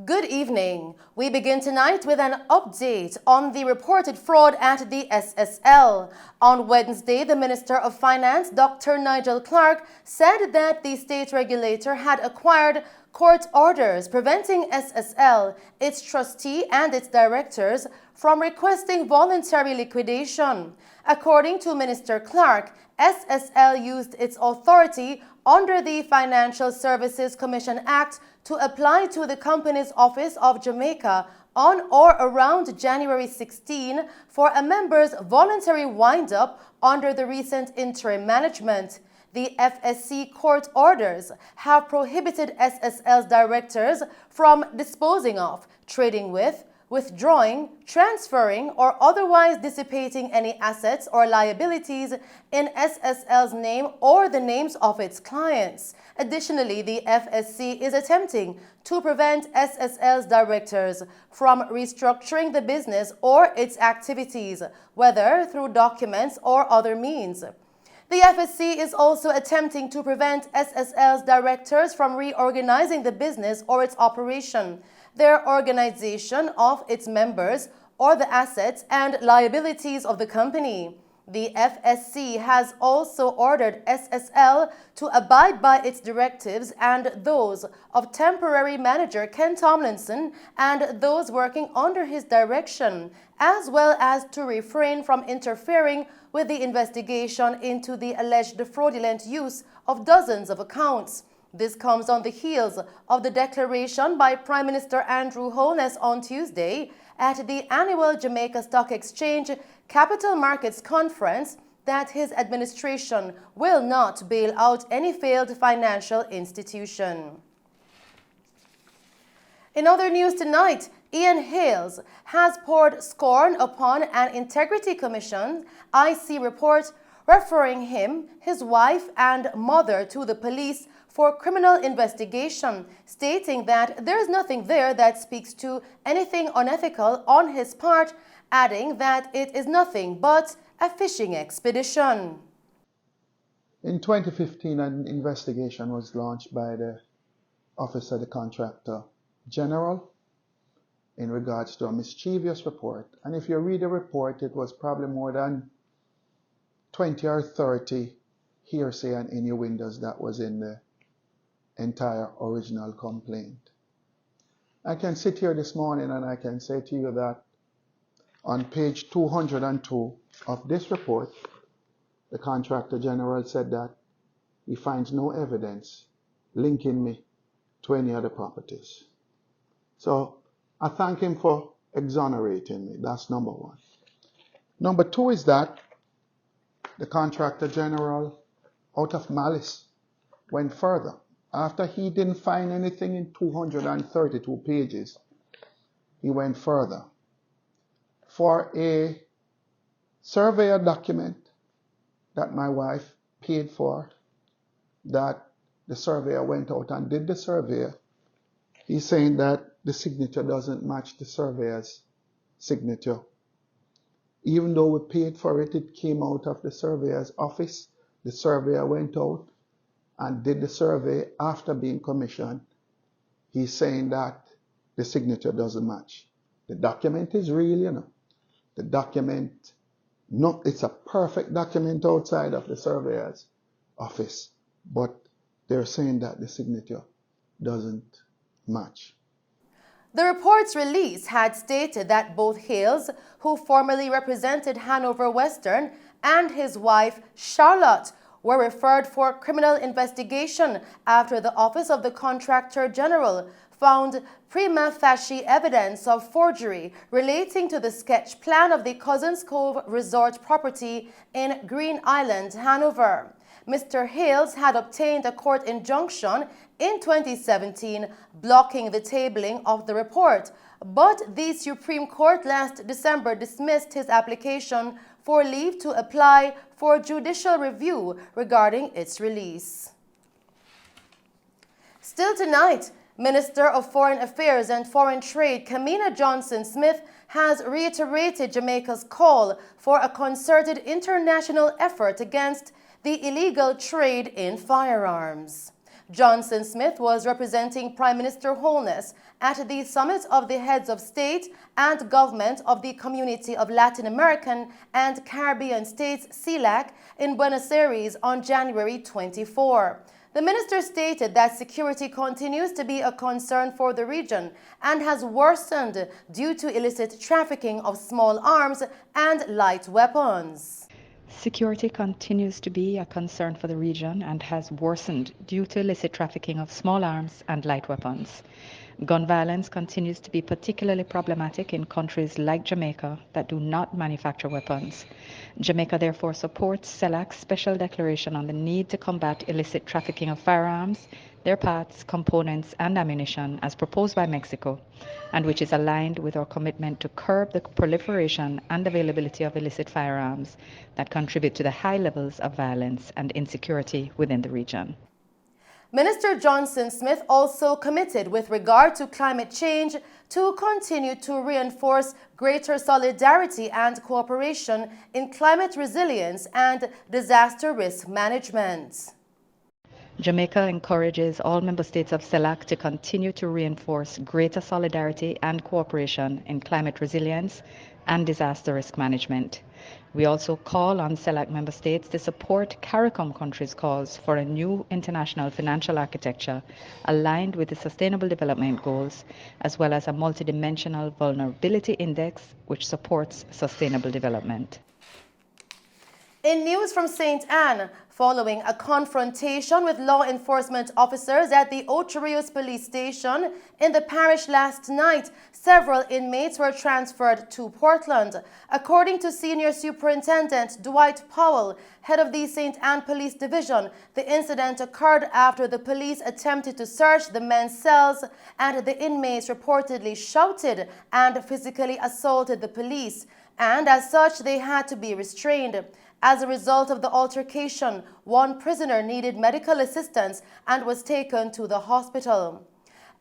Good evening. We begin tonight with an update on the reported fraud at the SSL. On Wednesday, the Minister of Finance, Dr. Nigel Clark, said that the state regulator had acquired court orders preventing SSL, its trustee and its directors from requesting voluntary liquidation. According to Minister Clark, SSL used its authority under the Financial Services Commission Act to apply to the company's Office of Jamaica on or around January 16 for a member's voluntary wind-up under the recent interim management. The FSC court orders have prohibited SSL's directors from disposing of, trading with, withdrawing, transferring, or otherwise dissipating any assets or liabilities in SSL's name or the names of its clients. Additionally, the FSC is attempting to prevent SSL's directors from restructuring the business or its activities, whether through documents or other means. The FSC is also attempting to prevent SSL's directors from reorganizing the business or its operation, their organization of its members, or the assets and liabilities of the company. The FSC has also ordered SSL to abide by its directives and those of temporary manager Ken Tomlinson and those working under his direction, as well as to refrain from interfering with the investigation into the alleged fraudulent use of dozens of accounts. This comes on the heels of the declaration by Prime Minister Andrew Holness on Tuesday at the annual Jamaica Stock Exchange Capital Markets Conference that his administration will not bail out any failed financial institution. In other news tonight, Ian Hales has poured scorn upon an Integrity Commission IC report referring him, his wife, and mother to the police for criminal investigation, stating that there is nothing there that speaks to anything unethical on his part, adding that it is nothing but a fishing expedition. In 2015, an investigation was launched by the Office of the Contractor General in regards to a mischievous report. And if you read the report, it was probably more than 20 or 30 hearsay and innuendos that was in the entire original complaint. I can sit here this morning and I can say to you that on page 202 of this report, the Contractor General said that he finds no evidence linking me to any other properties. So I thank him for exonerating me. That's number one. Number two is that the Contractor General, out of malice, went further. After he didn't find anything in 232 pages, he went further. For a surveyor document that my wife paid for, that the surveyor went out and did the survey, he's saying that the signature doesn't match the surveyor's signature. Even though we paid for it, it came out of the surveyor's office. The surveyor went out and did the survey after being commissioned. He's saying that the signature doesn't match. The document is real, you know. The document, no, it's a perfect document outside of the surveyor's office, but they're saying that the signature doesn't match. The report's release had stated that both Hales, who formerly represented Hanover Western, and his wife, Charlotte, were referred for criminal investigation after the Office of the Contractor General found prima facie evidence of forgery relating to the sketch plan of the Cousins Cove Resort property in Green Island, Hanover. Mr. Hales had obtained a court injunction in 2017 blocking the tabling of the report, but the Supreme Court last December dismissed his application for leave to apply for judicial review regarding its release. Still tonight, Minister of Foreign Affairs and Foreign Trade Kamina Johnson-Smith has reiterated Jamaica's call for a concerted international effort against the illegal trade in firearms. Johnson Smith was representing Prime Minister Holness at the Summit of the Heads of State and Government of the Community of Latin American and Caribbean States (CELAC) in Buenos Aires on January 24. The minister stated that security continues to be a concern for the region and has worsened due to illicit trafficking of small arms and light weapons. Security continues to be a concern for the region and has worsened due to illicit trafficking of small arms and light weapons. Gun violence continues to be particularly problematic in countries like Jamaica that do not manufacture weapons. Jamaica therefore supports CELAC's special declaration on the need to combat illicit trafficking of firearms, their parts, components, and ammunition as proposed by Mexico, and which is aligned with our commitment to curb the proliferation and availability of illicit firearms that contribute to the high levels of violence and insecurity within the region. Minister Johnson Smith also committed with regard to climate change to continue to reinforce greater solidarity and cooperation in climate resilience and disaster risk management. Jamaica encourages all member states of CELAC to continue to reinforce greater solidarity and cooperation in climate resilience and disaster risk management. We also call on CELAC member states to support CARICOM countries' calls for a new international financial architecture aligned with the Sustainable Development Goals, as well as a multidimensional vulnerability index which supports sustainable development. In news from St. Anne, following a confrontation with law enforcement officers at the Ocho Rios police station in the parish last night, several inmates were transferred to Portland. According to Senior Superintendent Dwight Powell, head of the St. Anne Police Division, the incident occurred after the police attempted to search the men's cells and the inmates reportedly shouted and physically assaulted the police, and as such they had to be restrained. As a result of the altercation, one prisoner needed medical assistance and was taken to the hospital.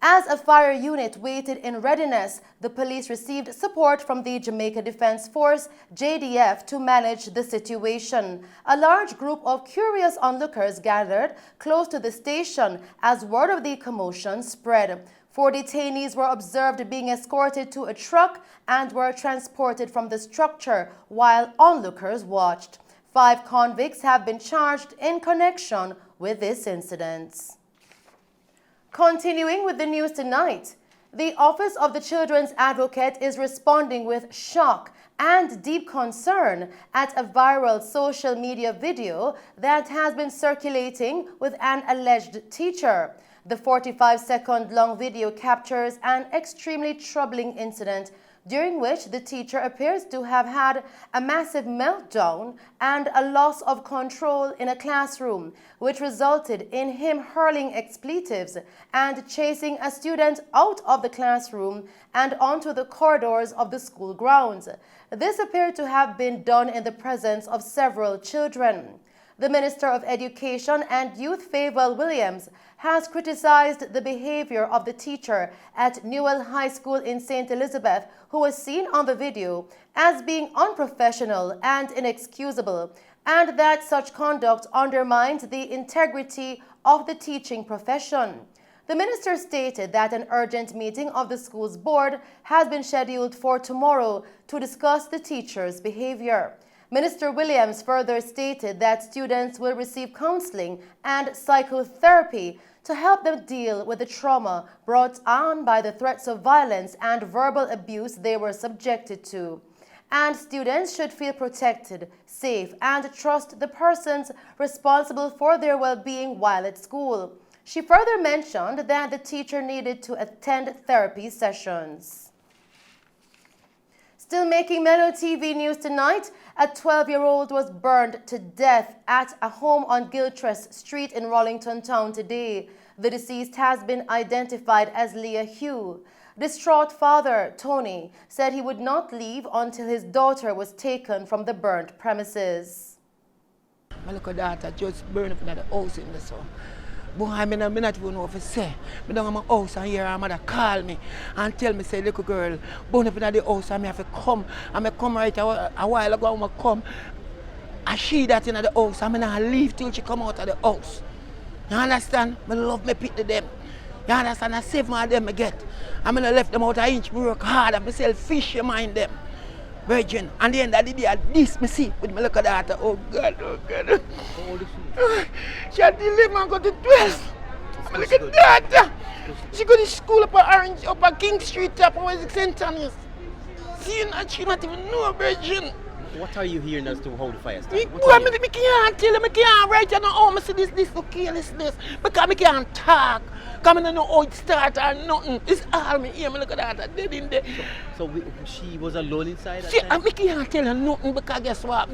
As a fire unit waited in readiness, the police received support from the Jamaica Defense Force, JDF, to manage the situation. A large group of curious onlookers gathered close to the station as word of the commotion spread. 4 detainees were observed being escorted to a truck and were transported from the structure while onlookers watched. 5 convicts have been charged in connection with this incident. Continuing with the news tonight, the Office of the Children's Advocate is responding with shock and deep concern at a viral social media video that has been circulating with an alleged teacher. The 45-second long video captures an extremely troubling incident during which the teacher appears to have had a massive meltdown and a loss of control in a classroom, which resulted in him hurling expletives and chasing a student out of the classroom and onto the corridors of the school grounds. This appeared to have been done in the presence of several children. The Minister of Education and Youth, Favour Williams, has criticized the behavior of the teacher at Newell High School in St. Elizabeth, who was seen on the video, as being unprofessional and inexcusable, and that such conduct undermines the integrity of the teaching profession. The minister stated that an urgent meeting of the school's board has been scheduled for tomorrow to discuss the teacher's behavior. Minister Williams further stated that students will receive counseling and psychotherapy to help them deal with the trauma brought on by the threats of violence and verbal abuse they were subjected to. And students should feel protected, safe, and trust the persons responsible for their well-being while at school. She further mentioned that the teacher needed to attend therapy sessions. Still making Mello TV news tonight, a 12-year-old was burned to death at a home on Gilchrist Street in Rollington town today. The deceased has been identified as Leah Hugh. Distraught father, Tony, said he would not leave until his daughter was taken from the burnt premises. My little daughter just burned up in the house in the sun. But I not even know what to say. I don't have my house and hear her mother call me and tell me, say, little girl, burn up in the house and I have to come. And I come right a while ago and I come. And she that in the house and I not leave till she come out of the house. You understand? I love me pity them. You understand? I save my them I get. I'm gonna left them out an inch, work hard, and myself fish you mind them. Virgin. And the end of the day, this me see with my little daughter. Oh God, oh God. How old is she? She had 11 and go to 12. My little daughter. She go to school up at Orange, up at King Street, up at St. Thomas. See, she not even know a virgin. What are you hearing as to how the fire Me, started? boy, me can't tell you, I can't write you know how I see this look carelessness. Because I can't talk. Because I don't know how it started or nothing. It's all me hear, me look at that, dead in there. So she was alone inside See, that time? I can't tell you nothing because guess what?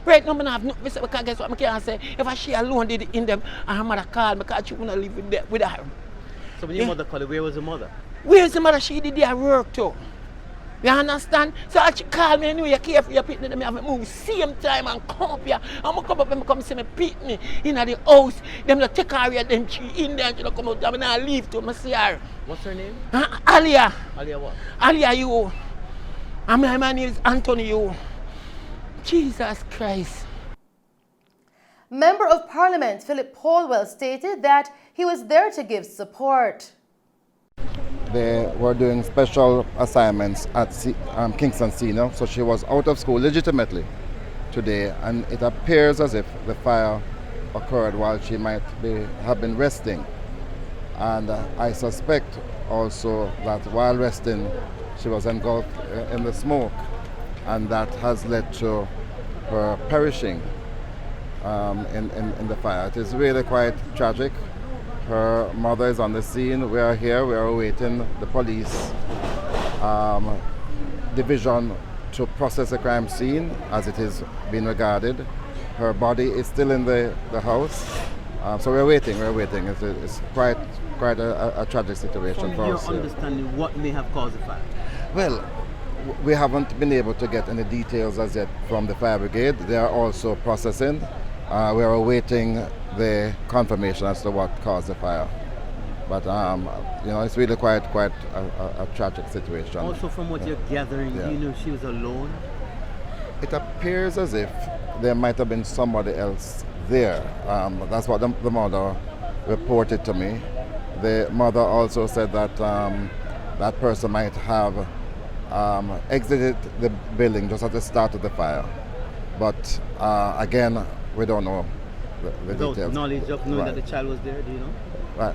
Right now, I don't have nothing to say because guess what? I can't say if she alone did it in them and her mother called me because she wouldn't live with her. So when your mother called, where was the mother? Where's the mother? She did their work too. You understand? So she called me anyway, you care for your pitney, I have to move same time and come up here. I'm going to come up and come see me pitney in the house. Them not take her here, them she in there and she don't come out. I'm not leave to me see her. What's her name? Alia. Alia what? Alia you. And my name is Anthony you. Jesus Christ. Member of Parliament Philip Polwell stated that he was there to give support. They were doing special assignments at Kingston Senior, so she was out of school legitimately today, and it appears as if the fire occurred while she might have been resting. And I suspect also that while resting, she was engulfed in the smoke, and that has led to her perishing in the fire. It is really quite tragic. Her mother is on the scene. We are here. We are awaiting the police division to process the crime scene as it is being regarded. Her body is still in the house. So we're waiting. It's quite a tragic situation for us. From your understanding, what may have caused the fire? Well, we haven't been able to get any details as yet from the fire brigade. They are also processing. We are awaiting the confirmation as to what caused the fire. But it's really quite a tragic situation. Also, from what you're gathering, do you know she was alone? It appears as if there might have been somebody else there. That's what the mother reported to me. The mother also said that that person might have exited the building just at the start of the fire. But again, we don't know the Without details. knowledge of knowing that the child was there, do you know? Right.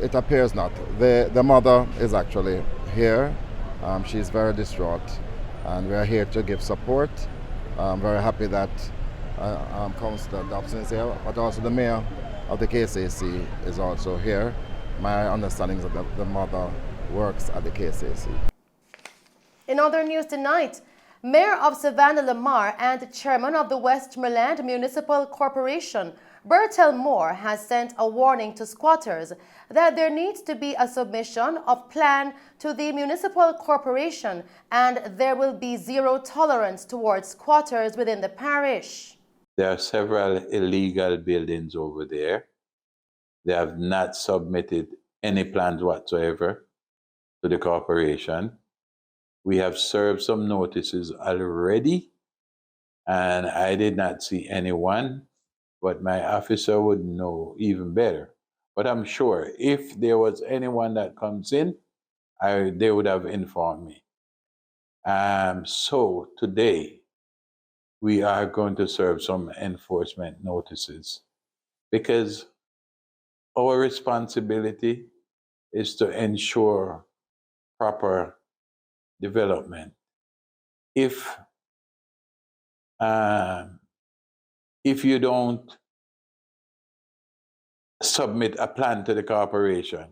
It appears not. The mother is actually here. She's very distraught, and we are here to give support. I'm very happy that Councillor Dobson is here, but also the mayor of the KCC is also here. My understanding is that the mother works at the KCC. In other news tonight, Mayor of Savannah Lamar and Chairman of the Westmoreland Municipal Corporation, Bertel Moore, has sent a warning to squatters that there needs to be a submission of plan to the municipal corporation and there will be zero tolerance towards squatters within the parish. There are several illegal buildings over there. They have not submitted any plans whatsoever to the corporation. We have served some notices already, and I did not see anyone, but my officer would know even better. But I'm sure if there was anyone that comes in, they would have informed me. So today, we are going to serve some enforcement notices because our responsibility is to ensure proper development. If you don't submit a plan to the corporation,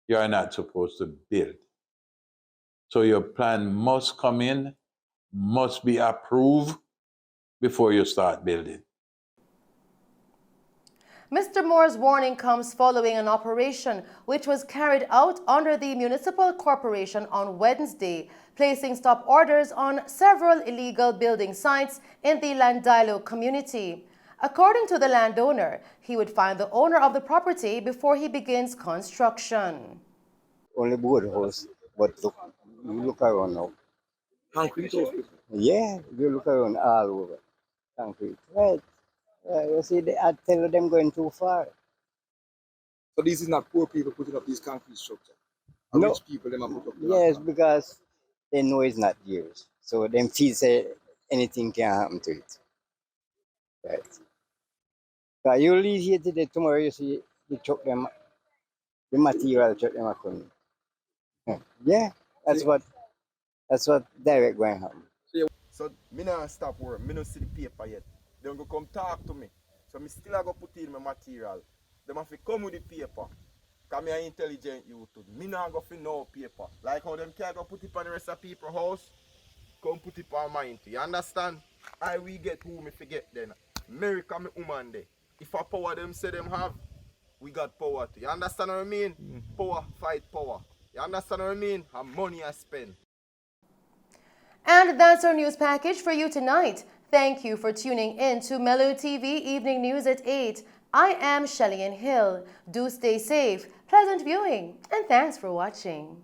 you are not supposed to build. So your plan must come in, must be approved before you start building. Mr. Moore's warning comes following an operation which was carried out under the municipal corporation on Wednesday, placing stop orders on several illegal building sites in the Landilo community. According to the landowner, he would find the owner of the property before he begins construction. Only board house, but you look around now. Concrete house? Yeah, you look around all over. Concrete. Right. You see, I tell them going too far. So this is not poor people putting up these concrete structures. No. Rich people them a put up. Yes, because they know it's not theirs. So them feel say anything can happen to it. Right. But you leave here today, tomorrow you see the truck them, the material truck them are coming. Yeah, that's what direct going to happen. So me not stop work. Me not see the paper yet. They go come talk to me. So me still a go put in my material. Them have to come with the paper. Cause me an intelligent youth too. Me not go for no paper. Like how them can't go put it on the rest of people's house. Come put it on mine too. You understand? I we get who me forget then. America me woman there. If a power them say them have, we got power too. You understand what I mean? Power fight power. You understand what I mean? And money I spend. And that's our news package for you tonight. Thank you for tuning in to Mello TV Evening News at 8. I am Shelley Hill. Do stay safe, pleasant viewing, and thanks for watching.